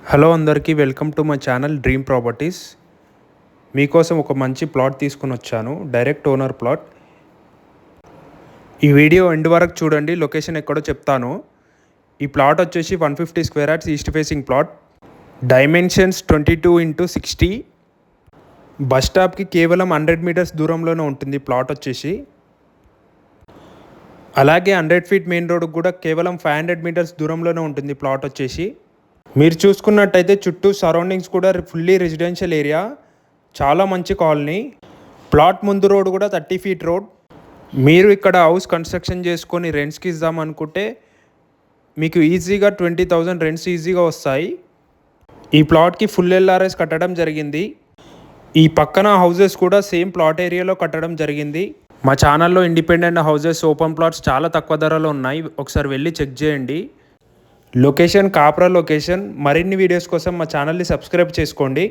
Hello అందరికీ welcome to my channel dream properties. మీకోసం ఒక మంచి ప్లాట్ తీసుకుని వచ్చాను, డైరెక్ట్ ఓనర్ ప్లాట్. ఈ వీడియో ఎండ్ వరకు చూడండి, లొకేషన్ ఎక్కడో చెప్తాను. ఈ ప్లాట్ వచ్చేసి 150 square yards east facing plot. Dimensions 22x60. Bus స్టాప్కి కేవలం 100 మీటర్స్ దూరంలోనే ఉంటుంది ప్లాట్ వచ్చేసి. అలాగే 100 ఫీట్ మెయిన్ రోడ్కి కూడా కేవలం 500 మీటర్స్ దూరంలోనే ఉంటుంది ప్లాట్ వచ్చేసి. మీరు చూసుకున్నట్టయితే చుట్టూ సరౌండింగ్స్ కూడా ఫుల్లీ రెసిడెన్షియల్ ఏరియా, చాలా మంచి కాలనీ. ప్లాట్ ముందు రోడ్ కూడా 30 ఫీట్ రోడ్. మీరు ఇక్కడ హౌస్ కన్స్ట్రక్షన్ చేసుకొని రెంట్స్కి ఇద్దాం అనుకుంటే మీకు ఈజీగా 20,000 రెంట్స్ ఈజీగా వస్తాయి. ఈ ప్లాట్కి ఫుల్ ఎల్ఆర్ఎస్ కట్టడం జరిగింది. ఈ పక్కన హౌజెస్ కూడా సేమ్ ప్లాట్ ఏరియాలో కట్టడం జరిగింది. మా ఛానల్లో ఇండిపెండెంట్ హౌజెస్, ఓపెన్ ప్లాట్స్ చాలా తక్కువ ధరలో ఉన్నాయి, ఒకసారి వెళ్ళి చెక్ చేయండి. Location Kapra location. మరిన్ని వీడియోస్ కోసం మా ఛానల్ని సబ్స్క్రైబ్ చేసుకోండి.